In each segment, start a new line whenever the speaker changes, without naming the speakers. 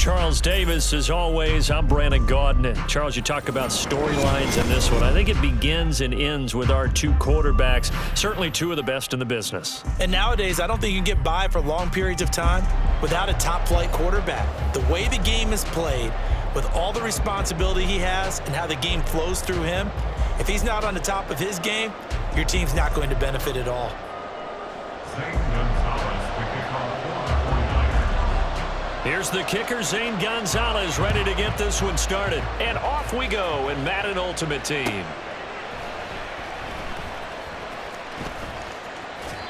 Charles Davis, as always, I'm Brandon Gaudin. And Charles, you talk about storylines in this one. I think it begins and ends with our two quarterbacks, certainly two of the best in the business.
And nowadays, I don't think you can get by for long periods of time without a top-flight quarterback. The way the game is played, with all the responsibility he has and how the game flows through him, if he's not on the top of his game, your team's not going to benefit at all.
Here's the kicker, Zane Gonzalez, ready to get this one started. And off we go in Madden Ultimate Team.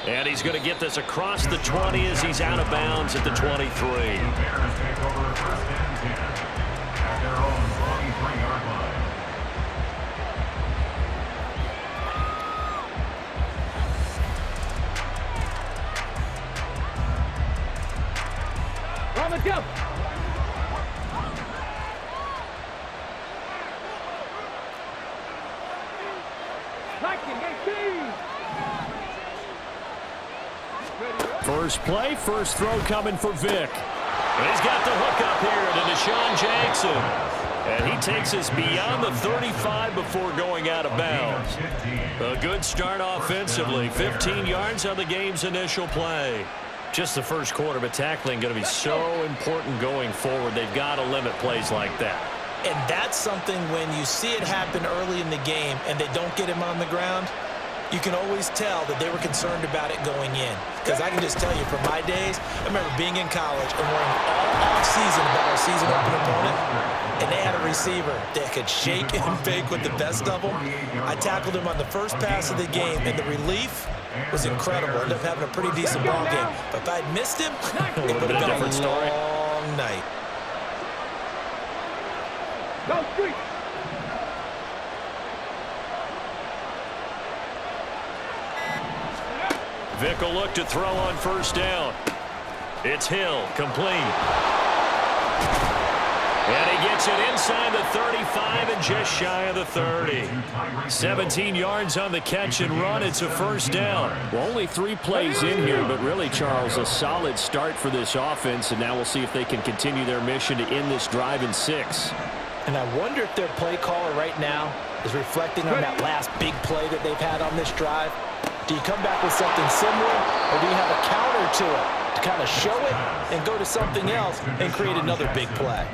And he's going to get this across the 20 as he's out of bounds at the 23.
Let's go.
First play, first throw coming for Vic. And he's got the hook up here to Deshaun Jackson. And he takes us beyond the 35 before going out of bounds. A good start offensively. 15 yards on the game's initial play. Just the first quarter, but tackling going to be so important going forward. They've got to limit plays like that.
And that's something when you see it happen early in the game and they don't get him on the ground, you can always tell that they were concerned about it going in. Because I can just tell you from my days, I remember being in college and worrying all off-season about our season opener opponent, and they had a receiver that could shake and bake with the best of them. I tackled him on the first pass of the game, and the relief was incredible. Ended up having a pretty decent ball game. But if I'd missed him, it would have been a long night.
Go, street.
Vic will look to throw on first down. It's Hill, complete. And he gets it inside the 35 and just shy of the 30. 17 yards on the catch and run. It's a first down.
Well, only 3 plays in here, but really, Charles, a solid start for this offense, and now we'll see if they can continue their mission to end this drive in 6.
And I wonder if their play caller right now is reflecting on that last big play that they've had on this drive. Do you come back with something similar, or do you have a counter to it to kind of show it and go to something else and create another big play?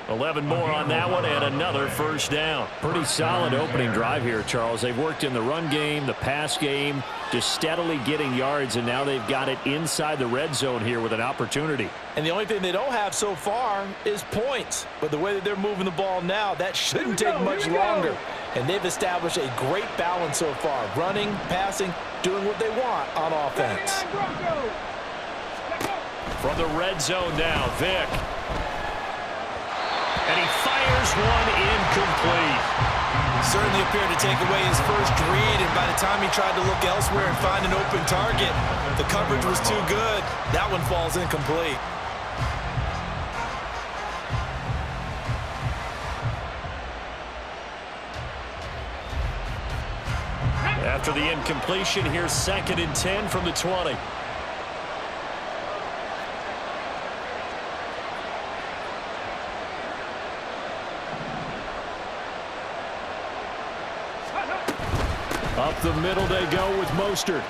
11 more on that one and another first down.
Pretty solid opening drive here, Charles. They've worked in the run game, the pass game, just steadily getting yards, and now they've got it inside the red zone here with an opportunity.
And the only thing they don't have so far is points. But the way that they're moving the ball now, that shouldn't take much longer. And they've established a great balance so far. Running, passing, doing what they want on offense.
From the red zone now, Vic. And he fires one incomplete.
Certainly appeared to take away his first read, and by the time he tried to look elsewhere and find an open target, the coverage was too good. That one falls incomplete.
After the incompletion, here's 2nd and 10 from the 20. Up the middle they go with Mostert.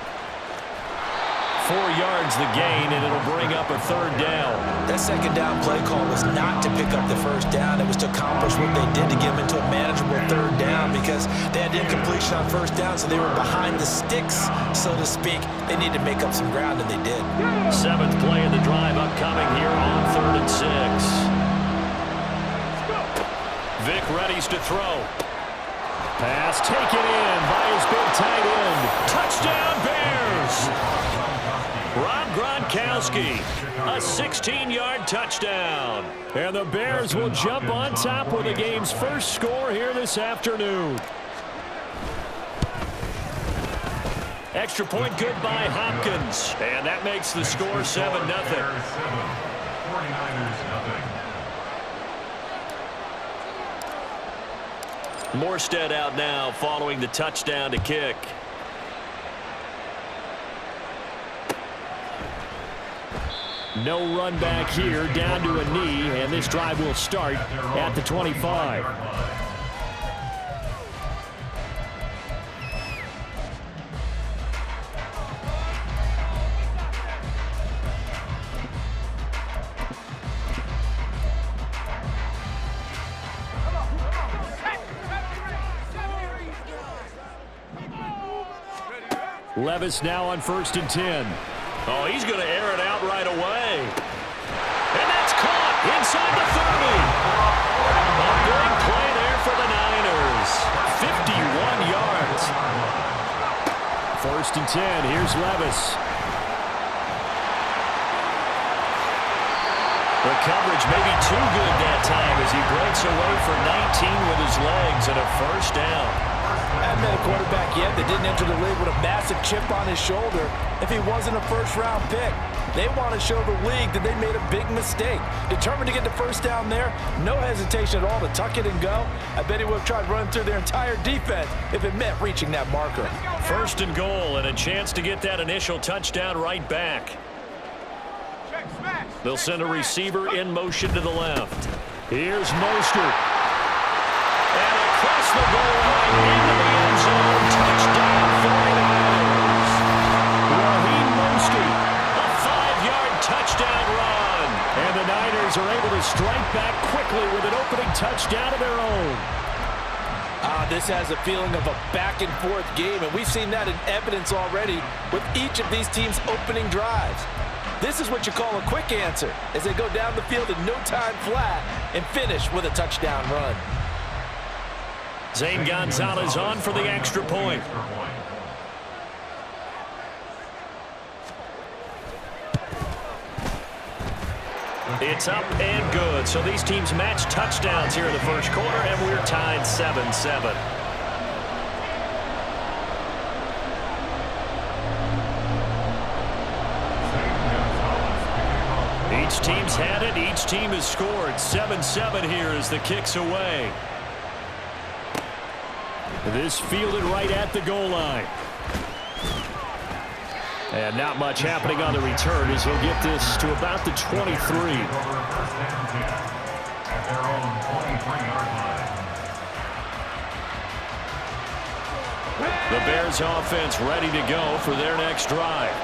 4 yards the gain, and it'll bring up a 3rd down.
That 2nd down play call was not to pick up the 1st down. It was to accomplish what they did to get them into a manageable 3rd down because they had incompletion on 1st down, so they were behind the sticks, so to speak. They needed to make up some ground, and they did.
7th play of the drive upcoming here on 3rd and 6. Vic readies to throw. Pass taken in by his big tight end. Touchdown Bears! Rob Gronkowski, a 16-yard touchdown. And the Bears will jump on top with the game's first score here this afternoon. Extra point good by Hopkins. And that makes the score 7-0.
49ers nothing.
Morstead out now following the touchdown to kick.
No run back here, down to a knee, and this drive will start at the 25. Levis now on 1st and 10.
Oh, he's going to air it out right away. And that's caught inside the 30. A big play there for the Niners. 51 yards.
1st and 10. Here's Levis.
The coverage may be too good that time as he breaks away for 19 with his legs and a 1st down.
I haven't met a quarterback yet that didn't enter the league with a massive chip on his shoulder if he wasn't a first-round pick. They want to show the league that they made a big mistake. Determined to get the 1st down there, no hesitation at all to tuck it and go. I bet he would have tried running through their entire defense if it meant reaching that marker.
1st and goal and a chance to get that initial touchdown right back. They'll send a receiver in motion to the left.
Here's Mostert.
And across the goal line into the end zone. Touchdown 49ers.
Raheem Mostert.
A 5-yard touchdown run.
And the Niners are able to strike back quickly with an opening touchdown of their own.
This has a feeling of a back-and-forth game, and we've seen that in evidence already with each of these teams' opening drives. This is what you call a quick answer, as they go down the field in no time flat and finish with a touchdown run.
Zane Gonzalez on for the extra point. It's up and good. So these teams match touchdowns here in the 1st quarter, and we're tied 7-7. Each team's had it. Each team has scored. 7-7 here as the kick's away.
This fielded right at the goal line. And not much happening on the return as he'll get this to about the 23.
The Bears offense ready to go for their next drive.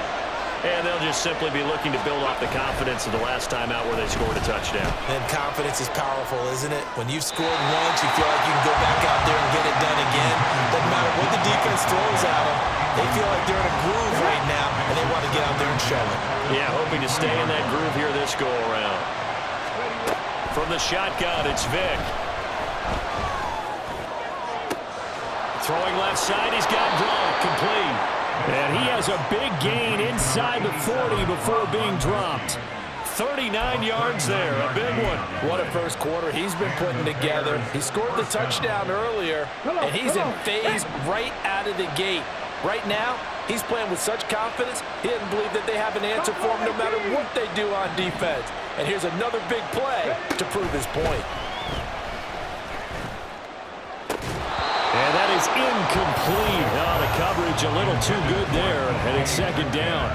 And they'll just simply be looking to build off the confidence of the last time out where they scored a touchdown.
And confidence is powerful, isn't it? When you've scored once, you feel like you can go back out there and get it done again. Doesn't matter what the defense throws at them. They feel like they're in a groove right now, and they want to get out there and show it.
Yeah, hoping to stay in that groove here this go-around. From the shotgun, it's Vick. Throwing left side, he's got Gronk, complete.
And he has a big gain inside the 40 before being dropped.
39 yards there, a big one.
What a 1st quarter he's been putting together. He scored the touchdown earlier, and he's in phase right out of the gate. Right now, he's playing with such confidence, he doesn't believe that they have an answer for him no matter what they do on defense. And here's another big play to prove his point.
And that is incomplete. Oh, the coverage a little too good there, and it's 2nd down.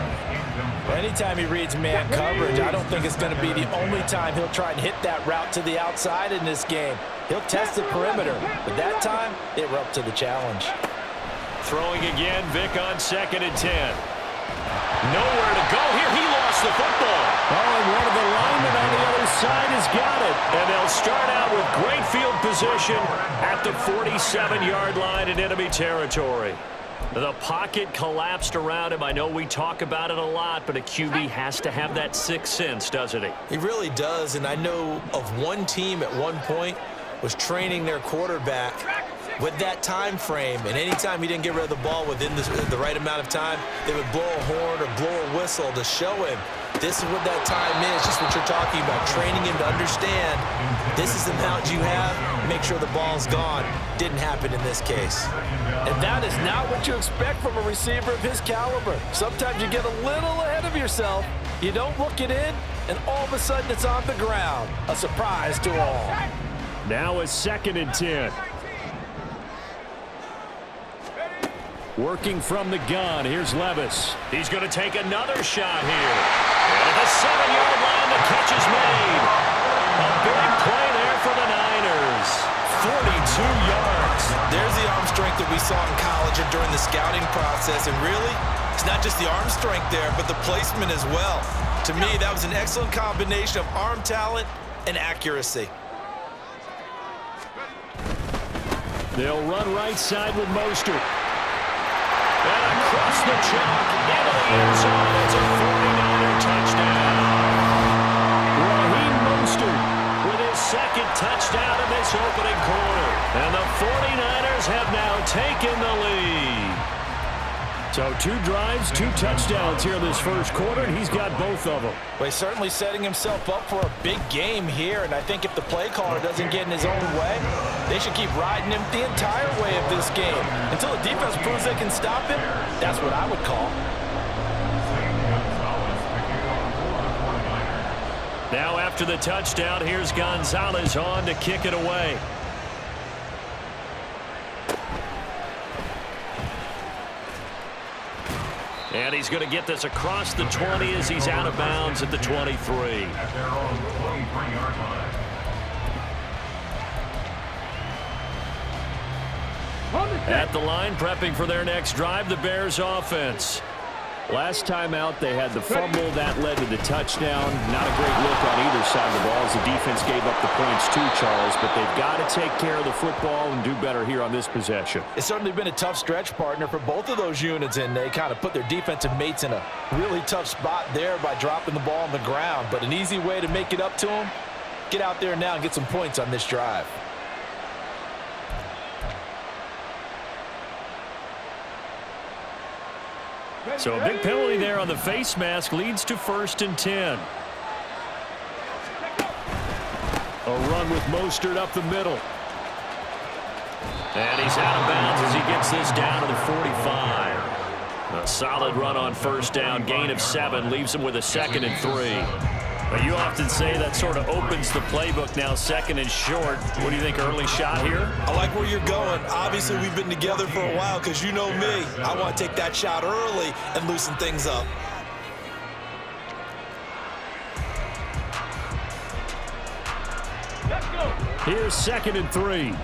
Anytime he reads man coverage, I don't think it's going to be the only time he'll try and hit that route to the outside in this game. He'll test the perimeter, but that time, they were up to the challenge.
Throwing again, Vick on 2nd and 10. Nowhere to go here. He lost the football.
Oh, and one of the linemen on the other side has got it.
And they'll start out with great field position at the 47-yard line in enemy territory. The pocket collapsed around him. I know we talk about it a lot, but a QB has to have that sixth sense, doesn't he?
He really does, and I know of one team at one point was training their quarterback with that time frame, and anytime he didn't get rid of the ball within the right amount of time, they would blow a horn or blow a whistle to show him this is what that time is, just what you're talking about, training him to understand this is the amount you have, make sure the ball's gone. Didn't happen in this case. And that is not what you expect from a receiver of his caliber. Sometimes you get a little ahead of yourself, you don't look it in, and all of a sudden it's on the ground. A surprise to all.
Now a 2nd and 10. Working from the gun, here's Levis.
He's going to take another shot here. And At the 7-yard line, the catch is made. A big play there for the Niners. 42 yards.
There's the arm strength that we saw in college and during the scouting process. And really, it's not just the arm strength there, but the placement as well. To me, that was an excellent combination of arm talent and accuracy.
They'll run right side with Mostert. And across the chalk into the end zone. It's a 49er touchdown. Raheem Mostert with his second touchdown in this opening quarter. And the 49ers have now taken the lead. So 2 drives, 2 touchdowns here in this first quarter, and he's got both of them.
Well, he's certainly setting himself up for a big game here, and I think if the play caller doesn't get in his own way, they should keep riding him the entire way of this game. Until the defense proves they can stop him, that's what I would call.
Now after the touchdown, here's Gonzalez on to kick it away. And he's going to get this across the 20 as he's out of bounds at the 23.
At their own 23-yard line.
At the line, prepping for their next drive, the Bears offense.
Last time out, they had the fumble that led to the touchdown. Not a great look on either side of the ball as the defense gave up the points too, Charles. But they've got to take care of the football and do better here on this possession.
It's certainly been a tough stretch, partner, for both of those units, and they kind of put their defensive mates in a really tough spot there by dropping the ball on the ground. But an easy way to make it up to them, get out there now and get some points on this drive.
So a big penalty there on the face mask leads to 1st and 10. A run with Mostert up the middle. And he's out of bounds as he gets this down to the 45. A solid run on 1st down, gain of 7, leaves him with a 2nd and 3. But you often say that sort of opens the playbook now, 2nd and short. What do you think, early shot here?
I like where you're going. Obviously, we've been together for a while because you know me. I want to take that shot early and loosen things up.
Let's go.
Here's 2nd and 3.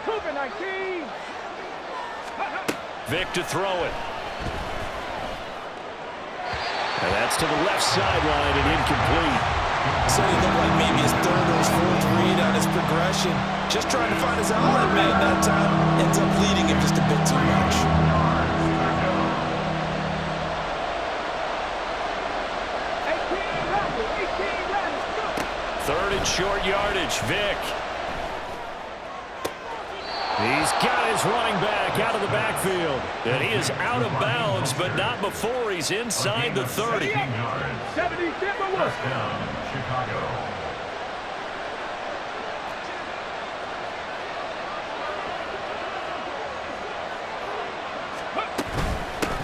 Cougar 19.
Vic to throw it. And that's to the left sideline and incomplete.
So he looked like maybe his 3rd or his 4th read on his progression. Just trying to find his outlet man that time. Ends up leading him just a bit too much.
3rd and short yardage, Vic. He's got his running back out of the backfield. And he is out of bounds, but not before he's inside the 30.
70
First down, Chicago.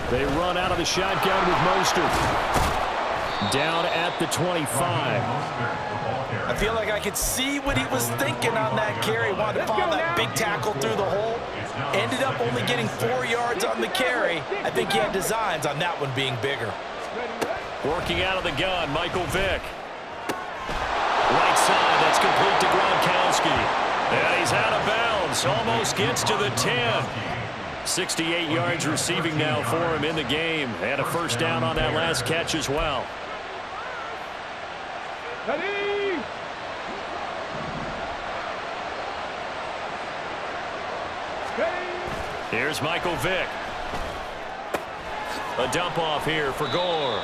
They run out of the shotgun with Mostert. Down at the 25.
I feel like I could see what he was thinking on that carry. Wanted to follow that big tackle through the hole. Ended up only getting 4 yards on the carry. I think he had designs on that one being bigger.
Working out of the gun, Michael Vick. Right side, that's complete to Gronkowski. And he's out of bounds. Almost gets to the 10. 68 yards receiving now for him in the game. Had a 1st down on that last catch as well.
Ready.
Here's Michael Vick. A dump off here for Gore.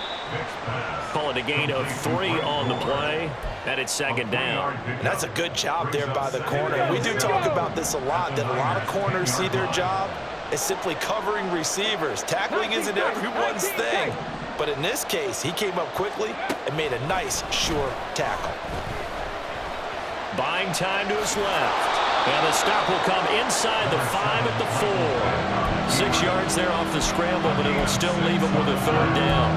Call it a gain of 3 on the play. And it's 2nd down.
And that's a good job there by the corner. We do talk about this a lot, that a lot of corners see their job as simply covering receivers. Tackling isn't everyone's thing. But in this case, he came up quickly and made a nice, sure tackle.
Buying time to his left. And the stop will come inside the 5 at the 4. 6 yards there off the scramble, but it will still leave him with a 3rd down.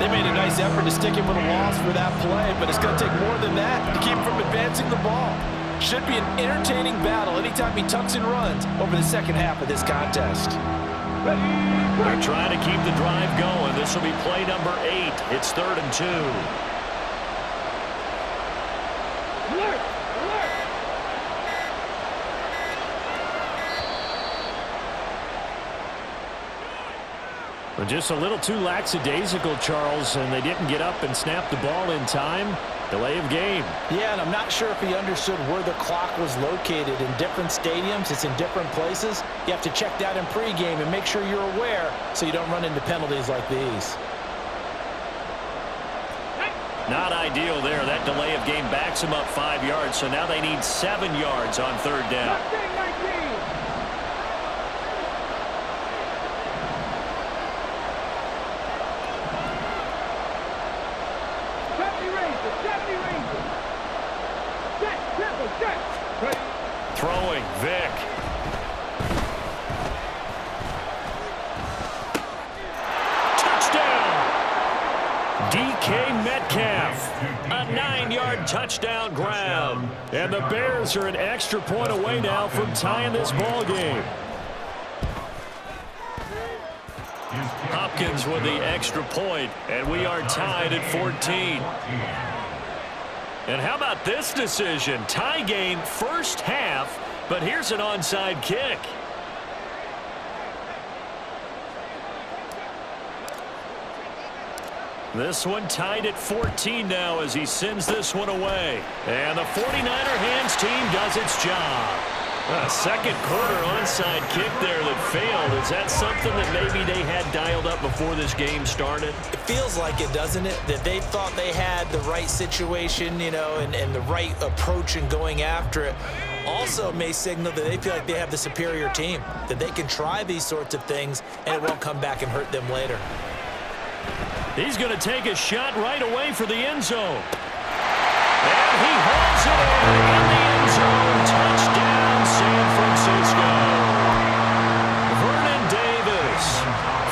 They made a nice effort to stick him with a loss for that play, but it's going to take more than that to keep him from advancing the ball. Should be an entertaining battle anytime he tucks and runs over the second half of this contest.
They're trying to keep the drive going. This will be play number 8. It's 3rd and 2.
Alert! Alert!
But just a little too lackadaisical, Charles, and they didn't get up and snap the ball in time. Delay of game.
Yeah, and I'm not sure if he understood where the clock was located. In different stadiums, it's in different places. You have to check that in pregame and make sure you're aware so you don't run into penalties like these.
Not ideal there. That delay of game backs them up 5 yards, so now they need 7 yards on 3rd down. Throwing, Vic. Touchdown! DK Metcalf. A 9-yard touchdown grab. And the Bears are an extra point away now from tying this ball game. Hopkins with the extra point, and we are tied at 14. And how about this decision? Tie game first half, but here's an onside kick. This one tied at 14 now as he sends this one away. And the 49er hands team does its job. A second quarter onside kick there that failed. Is that something that maybe they had dialed up before this game started?
It feels like it, doesn't it? That they thought they had the right situation, you know, and the right approach in going after it. Also may signal that they feel like they have the superior team, that they can try these sorts of things and it won't come back and hurt them later.
He's going to take a shot right away for the end zone. And he hauls it in the end zone. Touchdown, San Francisco. Vernon Davis,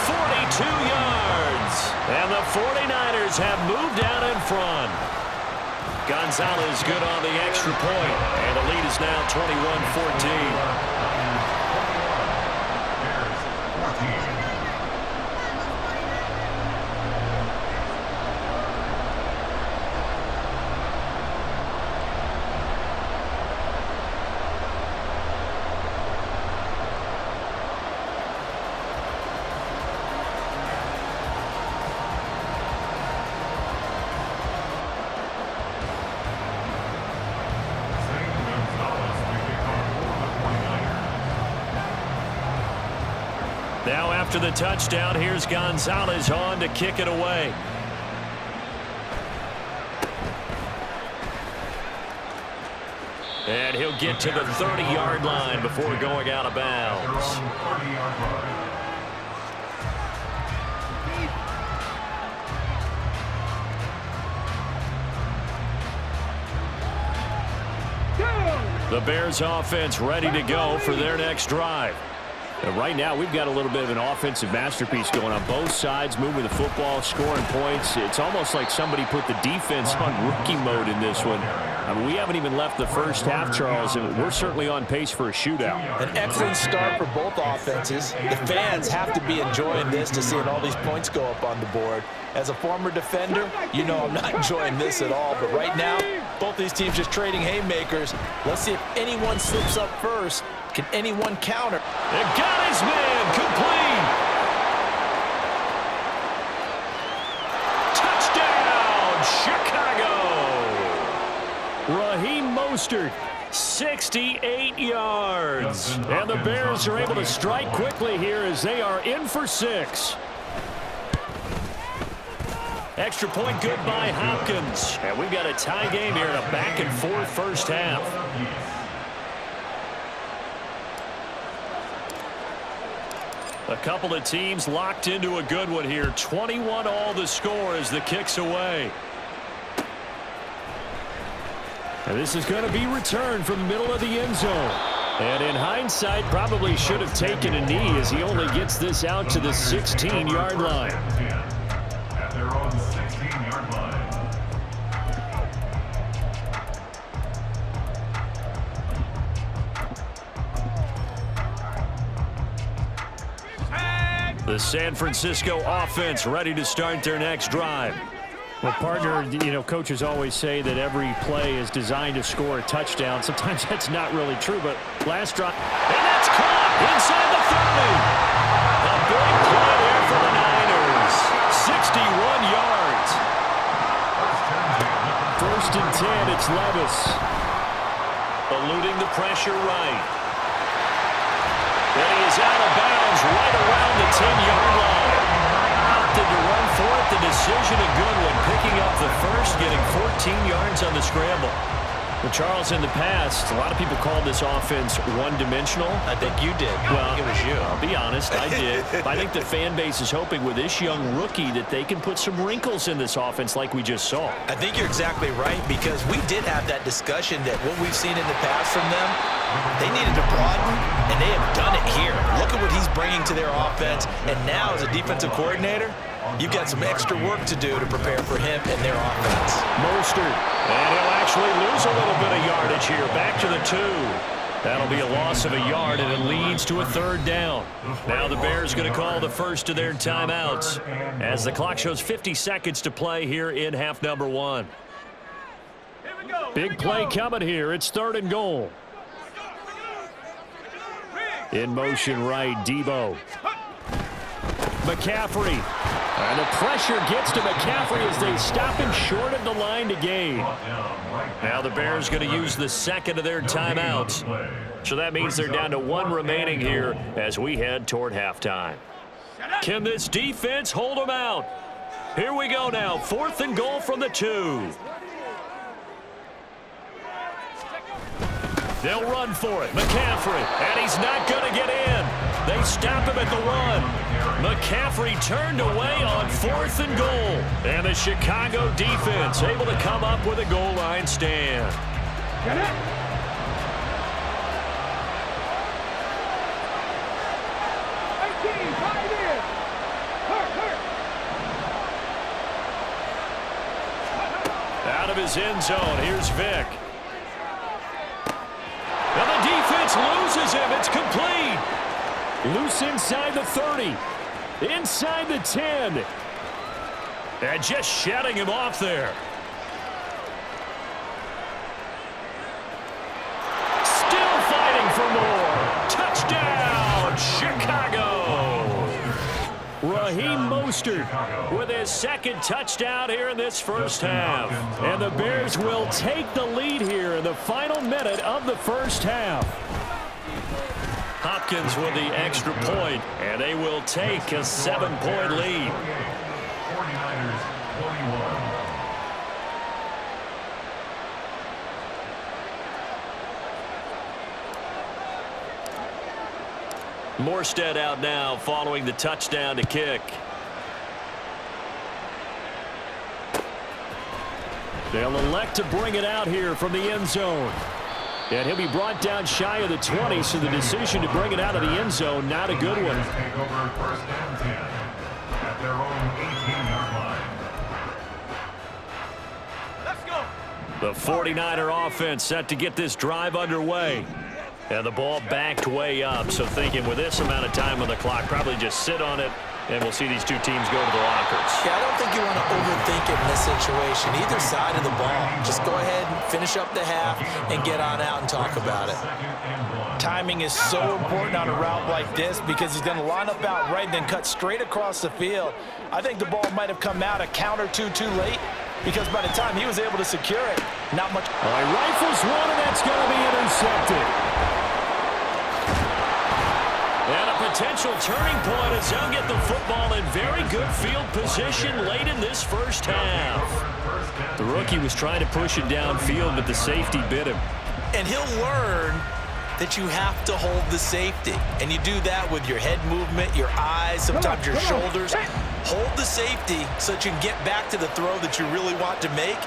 42 yards. And the 49ers have moved out in front. Gonzalez good on the extra point. And the lead is now 21-14. Now after the touchdown, here's Gonzalez on to kick it away. And he'll get to the 30-yard line before going out of bounds. The Bears offense ready to go for their next drive. And right now, we've got a little bit of an offensive masterpiece going on both sides, moving the football, scoring points. It's almost like somebody put the defense on rookie mode in this one. I mean, we haven't even left the first half, Charles, and we're certainly on pace for a shootout.
An excellent start for both offenses. The fans have to be enjoying this to seeing all these points go up on the board. As a former defender, you know I'm not enjoying this at all. But right now, both these teams just trading haymakers. Let's see if anyone slips up first. Can anyone counter?
And got his man complete. Touchdown, Chicago. Raheem Mostert, 68 yards. And the Bears are able to strike quickly here as they are in for 6. Extra point good by Hopkins. And we've got a tie game here in a back-and-forth first half. A couple of teams locked into a good one here. 21 all the score as the kick's away. And this is going to be returned from the middle of the end zone. And in hindsight, probably should have taken a knee as he only gets this out to the 16-yard line.
At their own 16-yard line.
The San Francisco offense ready to start their next drive.
Well, partner, you know, coaches always say that every play is designed to score a touchdown. Sometimes that's not really true, but last drive.
And that's caught inside the 30. A big play there for the Niners. 61 yards.
First and 10, it's Levis.
Eluding the pressure right. And he is out of bounds right around the 10-yard line. Opted to run for it. The decision a good one. Picking up the first, getting 14 yards on the scramble.
Well, Charles, in the past, a lot of people called this offense one-dimensional.
I think you did.
Well,
I think it was you.
I'll be honest, I did. I think the fan base is hoping with this young rookie that they can put some wrinkles in this offense like we just saw.
I think you're exactly right, because we did have that discussion that what we've seen in the past from them, they needed to broaden, and they have done it here. Look at what he's bringing to their offense, and now as a defensive coordinator, you've got some extra work to do to prepare for him and their offense.
Mostert. And he'll actually lose a little bit of yardage here. Back to the 2. That'll be a loss of a yard, and it leads to a third down. Now the Bears going to call the first of their timeouts as the clock shows 50 seconds to play here in half number 1.
Big play coming here. It's 3rd and goal. In motion right, Debo. McCaffrey. And the pressure gets to McCaffrey as they stop him short of the line to gain.
Now the Bears going to use the second of their timeouts. So that means they're down to 1 remaining here as we head toward halftime. Can this defense hold them out? Here we go now. 4th and goal from the 2. They'll run for it. McCaffrey. And he's not going to get in. They stop him at the 1. McCaffrey turned away on 4th and goal. And the Chicago defense able to come up with a goal line stand.
Get it.
Out of his end zone, here's Vick. And the defense loses him. It's complete.
Loose inside the 30. Inside the 10.
And just shutting him off there. Still fighting for more. Touchdown, Chicago.
Raheem Mostert
With his second touchdown here in this first half.
and the Bears will take the lead here in the final minute of the first half.
Hopkins with the extra point, and they will take a 7-point lead.
49ers 21.
Morstead out now following the touchdown to kick.
They'll elect to bring it out here from the end zone. And he'll be brought down shy of the 20, so the decision to bring it out of the end zone, not a good one.
Take over 1st and 10 at their own 18-yard line.
The 49er offense set to get this drive underway. And the ball backed way up, so thinking with this amount of time on the clock, probably just sit on it, and we'll see these two teams go to the lockers.
Yeah, I don't think you want to overthink it in this situation. Either side of the ball. Just go ahead and finish up the half and get on out and talk about it.
Timing is so important on a route like this because he's going to line up out right and then cut straight across the field. I think the ball might have come out a count or two too late because by the time he was able to secure it, not much.
All right, rifles one, and that's going to be intercepted.
And a potential turning point as they'll get the football in very good field position late in this first half.
The rookie was trying to push it downfield, but the safety bit him.
And he'll learn that you have to hold the safety. And you do that with your head movement, your eyes, sometimes your shoulders. Hold the safety so that you can get back to the throw that you really want to make.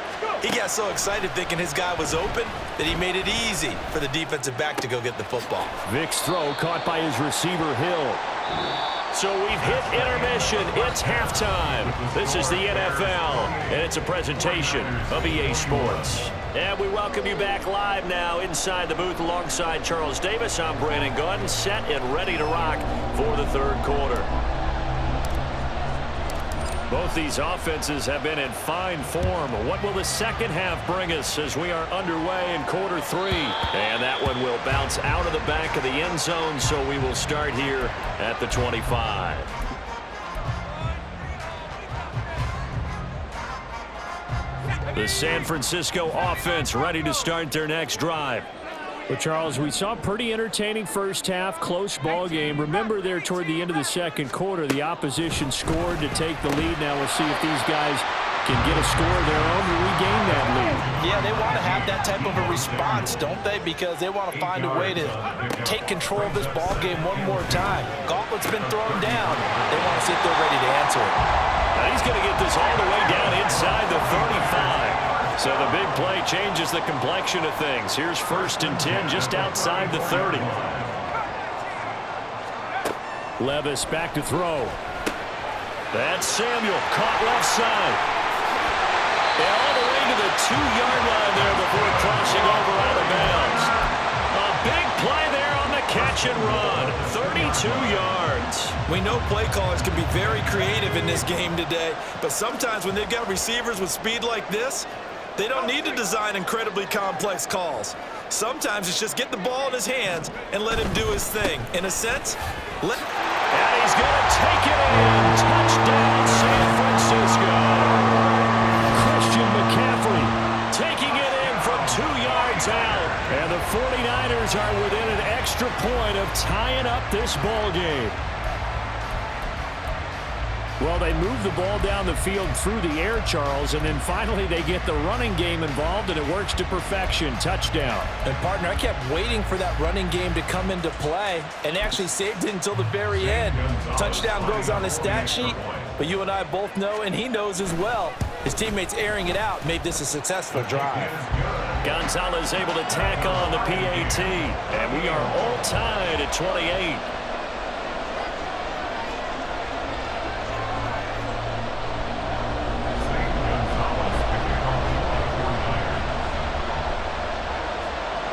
He got so excited thinking his guy was open that he made it easy for the defensive back to go get the football.
Vick's throw caught by his receiver, Hill.
So we've hit intermission. It's halftime. This is the NFL, and it's a presentation of EA Sports. And we welcome you back live now inside the booth alongside Charles Davis. I'm Brandon Gordon, set and ready to rock for the third quarter. Both these offenses have been in fine form. What will the second half bring us as we are underway in quarter 3? And that one will bounce out of the back of the end zone, so we will start here at the 25. The San Francisco offense ready to start their next drive.
Well, Charles, we saw a pretty entertaining first half, close ball game. Remember there toward the end of the second quarter, the opposition scored to take the lead. Now we'll see if these guys can get a score of their own to regain that lead.
Yeah, they want to have that type of a response, don't they? Because they want to find a way to take control of this ball game one more time. Gauntlet's been thrown down. They want to see if they're ready to answer it.
Now he's going to get this all the way down inside the 35. So the big play changes the complexion of things. Here's 1st and 10 just outside the 30.
Levis back to throw.
That's Samuel caught left side. And all the way to the 2-yard line there before crossing over out of bounds. A big play there on the catch and run. 32 yards.
We know play callers can be very creative in this game today, but sometimes when they've got receivers with speed like this, they don't need to design incredibly complex calls. Sometimes it's just get the ball in his hands and let him do his thing. In a sense,
and he's going to take it in. Touchdown, San Francisco. Christian McCaffrey taking it in from 2 yards out. And the 49ers are within an extra point of tying up this ball game.
Well, they move the ball down the field through the air, Charles, and then finally they get the running game involved, and it works to perfection. Touchdown.
And, partner, I kept waiting for that running game to come into play, and actually saved it until the very end. Touchdown goes on his stat sheet, but you and I both know, and he knows as well, his teammates airing it out made this a successful drive.
Gonzalez able to tack on the PAT, and we are all tied at 28.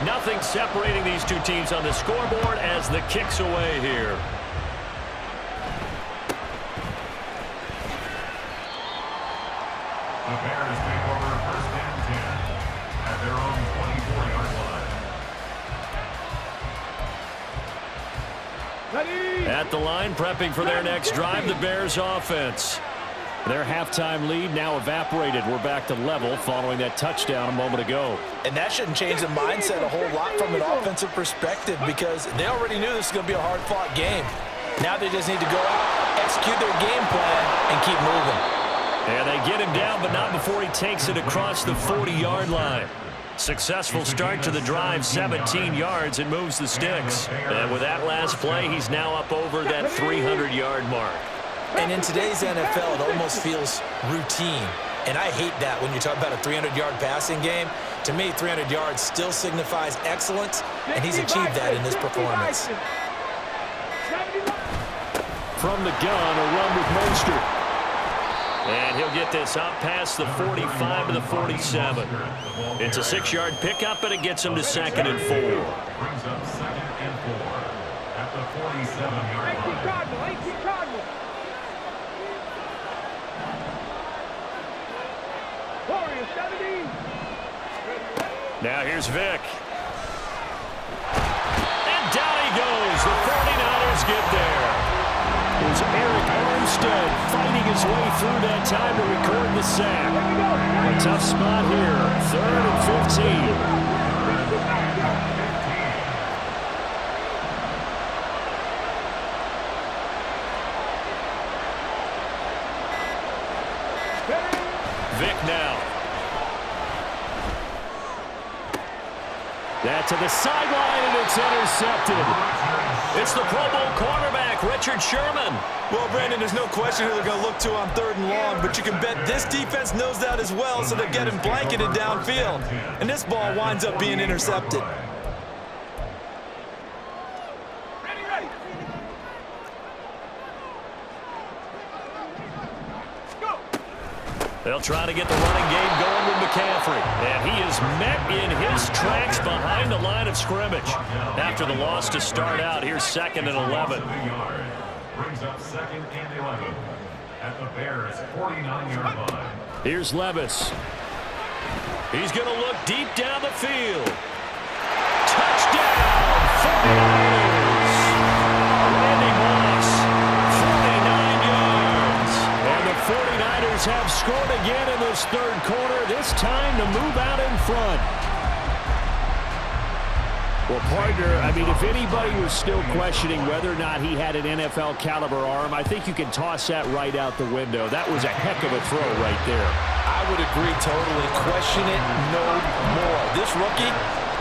Nothing separating these two teams on the scoreboard as the kick's away here.
The Bears take over 1st and 10 at their own 24-yard line.
At the line, prepping for their next drive, the Bears offense. Their halftime lead now evaporated. We're back to level following that touchdown a moment ago.
And that shouldn't change the mindset a whole lot from an offensive perspective because they already knew this was going to be a hard-fought game. Now they just need to go out, execute their game plan, and keep moving.
And they get him down, but not before he takes it across the 40-yard line. Successful start to the drive, 17 yards, and moves the sticks. And with that last play, he's now up over that 300-yard mark.
And in today's NFL, it almost feels routine. And I hate that when you're talking about a 300-yard passing game. To me, 300 yards still signifies excellence, and he's achieved that in this performance.
From the gun, a run with Mostert. And he'll get this up past the 45 to the 47. It's a 6-yard pickup, and it gets him to 2nd and 4.
Brings up 2nd and 4 at the 47-yard line.
Now here's Vic. And down he goes. The 49ers get there. Here's Eric Armstead fighting his way through that time to record the sack. A tough spot here. 3rd and 15. Vic now. That to the sideline, and it's intercepted. It's the Pro Bowl cornerback, Richard Sherman.
well, Brandon, there's no question who they're going to look to on 3rd and long, but you can bet this defense knows that as well, so they're getting blanketed downfield. And this ball winds up being intercepted.
They'll try to get the running game going with McCaffrey. And he is met in his tracks behind the line of scrimmage. After the loss to start out, here's 2nd and 11.
Brings up 2nd and 11. at the Bears' 49-yard line.
Here's Levis. He's going to look deep down the field. Touchdown, 49ers. Randy Moss, 49 yards. And the 49ers have scored again in this third quarter, this time to move out in front. Well, partner, I mean, if anybody was still questioning whether or not he had an NFL caliber arm, I think you can toss that right out the window. That was a heck of a throw right there.
I would agree totally. Question it no more. This rookie,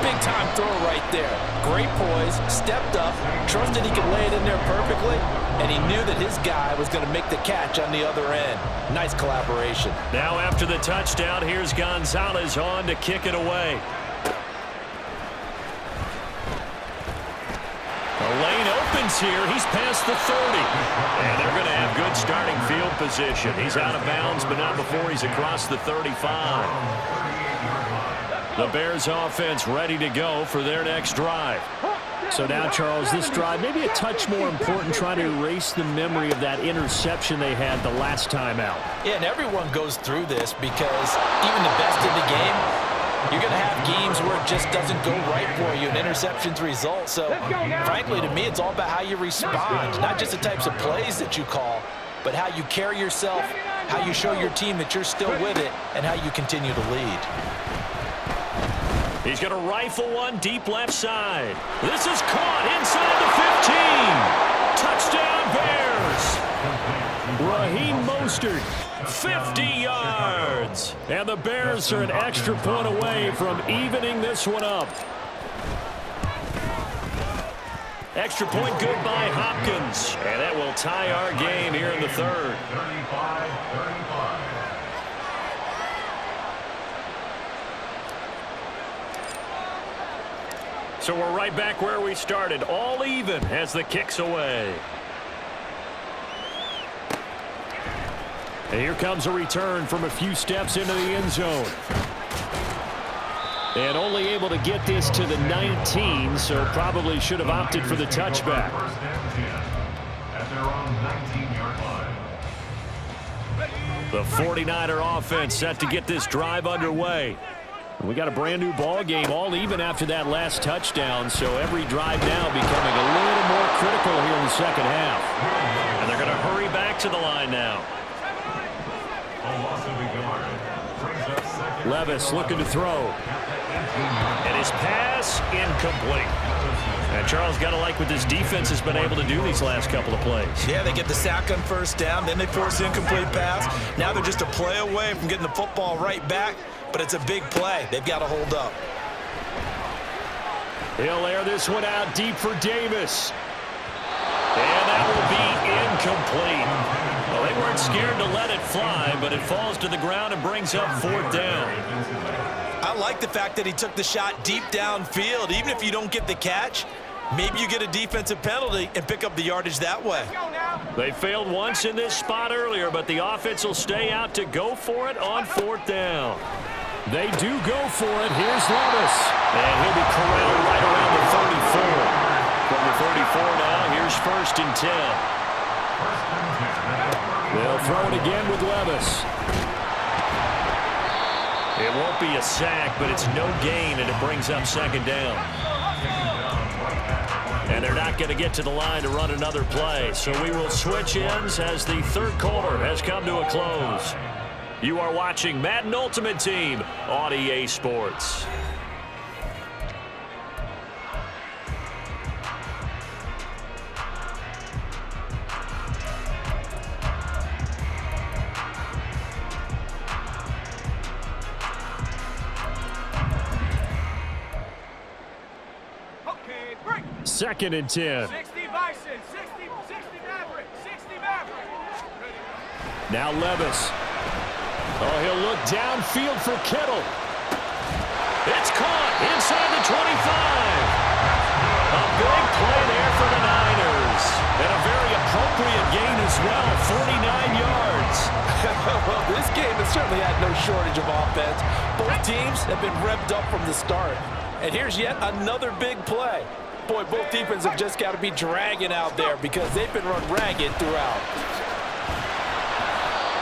big-time throw right there. Great poise, stepped up, trusted he could lay it in there perfectly, and he knew that his guy was going to make the catch on the other end. Nice collaboration.
Now after the touchdown, here's Gonzalez on to kick it away. The lane opens here. He's past the 30. And they're going to have good starting field position. He's out of bounds, but not before he's across the 35. The Bears offense ready to go for their next drive.
So now, Charles, this drive maybe a touch more important, trying to erase the memory of that interception they had the last time out.
Yeah, and everyone goes through this because even the best in the game, you're going to have games where it just doesn't go right for you, and interceptions result. So, frankly, to me, it's all about how you respond, not just the types of plays that you call, but how you carry yourself, how you show your team that you're still with it, and how you continue to lead.
He's going to rifle one deep left side. This is caught inside the 15. Touchdown, Bears.
Raheem Mostert.
50 yards. And the Bears are an extra point away from evening this one up. Extra point good by Hopkins. And that will tie our game here in the third.
35-35.
So we're right back where we started. All even as the kick's away. And here comes a return from a few steps into the end zone. And only able to get this to the 19, so probably should have opted for the touchback.
First and 10 at their own 19-yard line.
The 49er offense set to get this drive underway. We got a brand new ball game, all even after that last touchdown, so every drive now becoming a little more critical here in the second half. And they're going to hurry back to the line now. Levis looking to throw. And his pass incomplete. And Charles, got to like what this defense has been able to do these last couple of plays.
Yeah, they get the sack on first down, then they force the incomplete pass. Now they're just a play away from getting the football right back, but it's a big play. They've got to hold up.
He'll air this one out deep for Davis. And that will be incomplete. Well, they weren't scared to let it fly, but it falls to the ground and brings up fourth down.
I like the fact that he took the shot deep downfield. Even if you don't get the catch, maybe you get a defensive penalty and pick up the yardage that way.
They failed once in this spot earlier, but the offense will stay out to go for it on fourth down. They do go for it. Here's Levis. And he'll be corralled right around the 34. From the 34 now, here's first and 10. They'll throw it again with Levis. It won't be a sack, but it's no gain, and it brings up second down. And they're not going to get to the line to run another play, so we will switch ends as the third quarter has come to a close. You are watching Madden Ultimate Team on EA Sports. Second and 10.
60 Bison, 60 Maverick, 60 Maverick.
Now Levis. Oh, he'll look downfield for Kittle. It's caught inside the 25. A big play there for the Niners. And a very appropriate gain as well, 49 yards.
Well, this game has certainly had no shortage of offense. Both teams have been revved up from the start. And here's yet another big play. Boy, both defenses have just got to be dragging out there because they've been run ragged throughout.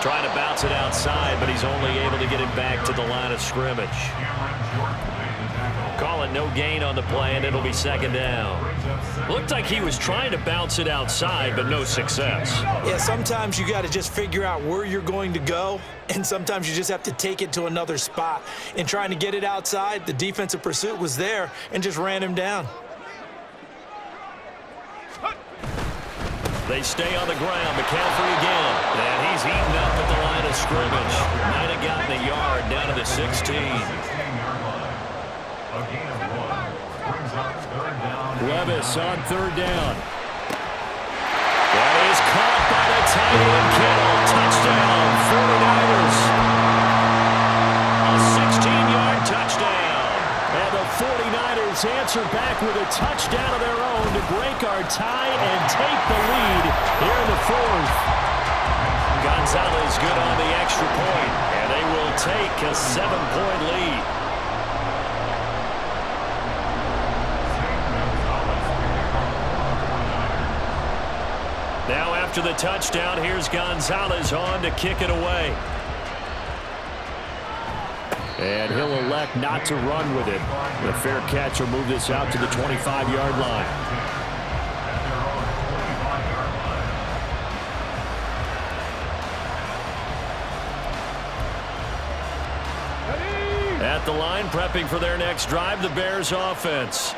Trying to bounce it outside, but he's only able to get it back to the line of scrimmage. Call it no gain on the play, and it'll be second down. Looked like he was trying to bounce it outside, but no success.
Yeah, sometimes you got to just figure out where you're going to go, and sometimes you just have to take it to another spot. In trying to get it outside, the defensive pursuit was there and just ran him down.
They stay on the ground. McCaffrey again. And he's eaten up at the line of scrimmage. Might have gotten a yard down to the 16.
Levis on third down.
That is caught by the tight end, Kittle. Touchdown, 49ers. A 16-yard touchdown.
And the 49ers answer back with a touchdown of their own to break our tie and take the lead here in the fourth.
Gonzalez good on the extra point, and they will take a 7-point lead. Now after the touchdown, here's Gonzalez on to kick it away.
And he'll elect not to run with it. The fair catch will move this out to the 25-yard line.
At the line, prepping for their next drive, the Bears offense.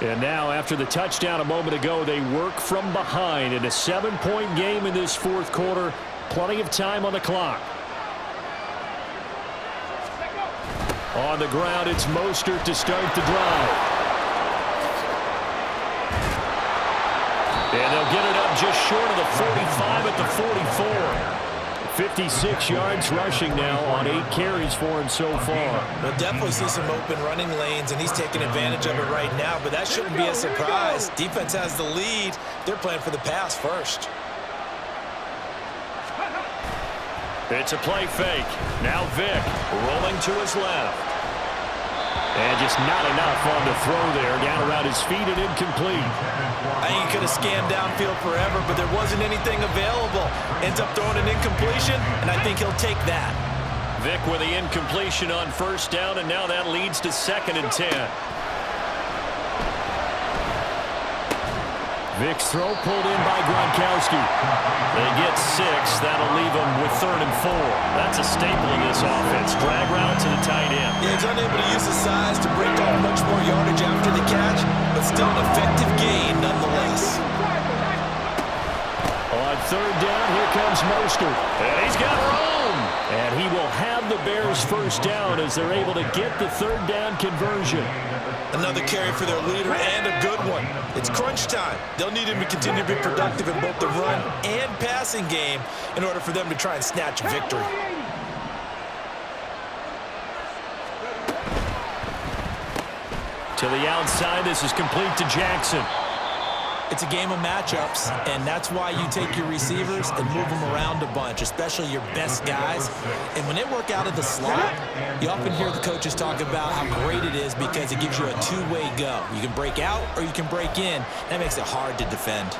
And now, after the touchdown a moment ago, they work from behind in a 7-point game in this fourth quarter. Plenty of time on the clock. On the ground, it's Mostert to start the drive.
And they'll get it up just short of the 45 at the 44.
56 yards rushing now on 8 carries for him so far.
We'll definitely see some open running lanes, and he's taking advantage of it right now, but that shouldn't be a surprise. Defense has the lead. They're playing for the pass first.
It's a play fake. Now Vic rolling to his left.
And just not enough on the throw there. Down around his feet and incomplete.
I think he could have scanned downfield forever, but there wasn't anything available. Ends up throwing an incompletion, and I think he'll take that.
Vic with the incompletion on first down, and now that leads to 2nd and 10.
Vic's throw pulled in by Gronkowski.
They get 6. That'll leave them with 3rd and 4. That's a staple in this offense. Drag route to the tight end.
Yeah, he's unable to use his size to break off much more yardage after the catch, but still an effective gain nonetheless.
On 3rd down, here comes Mostert.
And he's got room.
And he will have the Bears first down as they're able to get the 3rd down conversion.
Another carry for their leader and a good one. It's crunch time. They'll need him to continue to be productive in both the run and passing game in order for them to try and snatch a victory.
To the outside, this is complete to Jackson.
It's a game of matchups, and that's why you take your receivers and move them around a bunch, especially your best guys. And when they work out of the slot, you often hear the coaches talk about how great it is because it gives you a two-way go. You can break out or you can break in. That makes it hard to defend.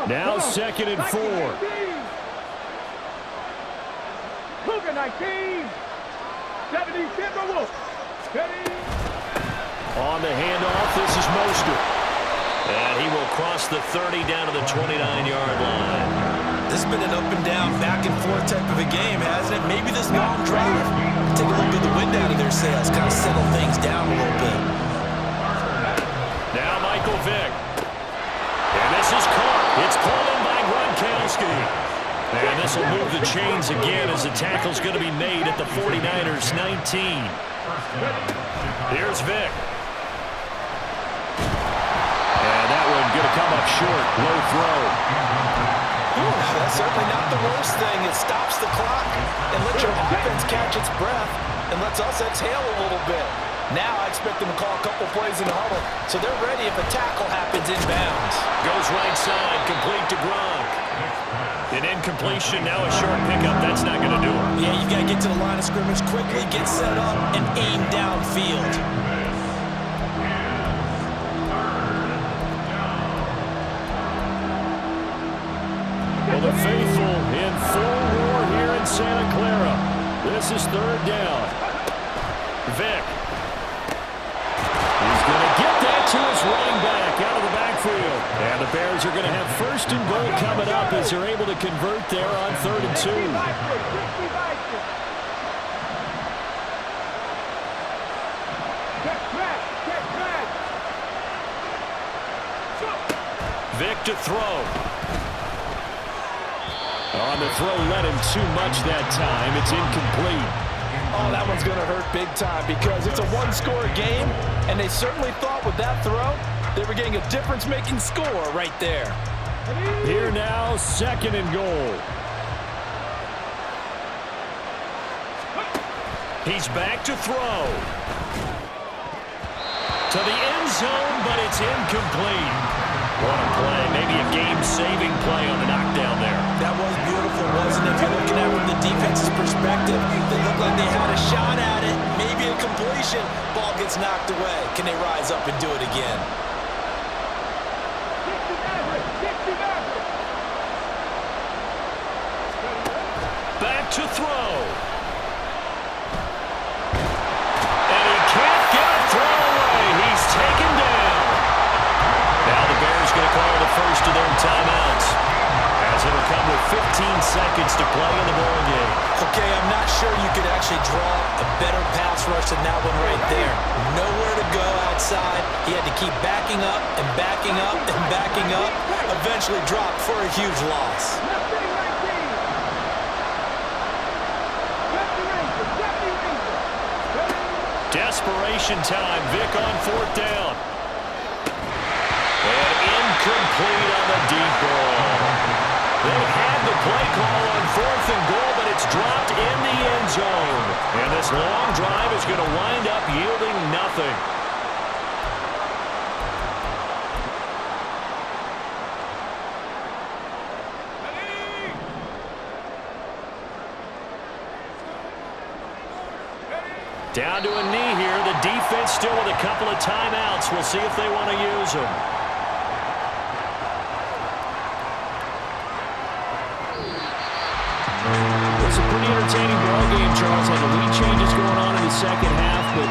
Now 2nd and 4.
Cougar 19. 70 Timberwolves.
On the handoff, this is Mostert. And he will cross the 30 down to the 29-yard line.
This has been an up and down, back and forth type of a game, hasn't it? Maybe this long drive. Take a look at the wind out of their sails, kind of settle things down a little bit.
Now Michael Vick. And this is caught. It's pulled in by Gronkowski. And this will move the chains again as the tackle's going to be made at the 49ers 19. Here's Vick.
And that one going to come up short. Low throw.
Ooh, that's certainly not the worst thing. It stops the clock and lets your offense catch its breath and lets us exhale a little bit. Now I expect them to call a couple plays in the huddle, so they're ready if a tackle happens inbounds.
Goes right side, complete to Gronk. An incompletion, now a short pickup. That's not going to do it.
Yeah, you've got to get to the line of scrimmage quickly, get set up, and aim downfield.
Well, the faithful in full roar here in Santa Clara. This is third down. Vic. He's going to get that to his running back out of the backfield. And the Bears are going to have first and goal coming up as they're able to convert there on 3rd and 2. Vic to throw. On the throw, led him too much that time. It's incomplete.
Oh, that one's going to hurt big time because it's a one-score game, and they certainly thought with that throw they were getting a difference-making score right there.
Here now, 2nd and goal. He's back to throw. To the end zone, but it's incomplete. What a play. Maybe a game-saving play on the knockdown there.
That was beautiful, wasn't it? If you're looking at it from the defense's perspective, they looked like they had a shot at it, maybe a completion. Ball gets knocked away. Can they rise up and do it again?
Back to throw. And he can't get a throw away. He's taken down. Now the Bears going to call the first of their timeouts, as it'll come with 15 seconds to play in the ball game.
Okay, I'm not sure you could actually draw a better pass rush than that one right there. Nowhere to go outside. He had to keep backing up and backing up and backing up. Eventually dropped for a huge loss.
Desperation time. Vic on 4th down. And incomplete on the deep ball. They had the play call on 4th and goal, but it's dropped in the end zone. And this long drive is going to wind up yielding nothing. Down to a knee here. The defense still with a couple of timeouts. We'll see if they want to use them. It's a pretty entertaining ball game, Charles. Had the lead changes going on in the second half, but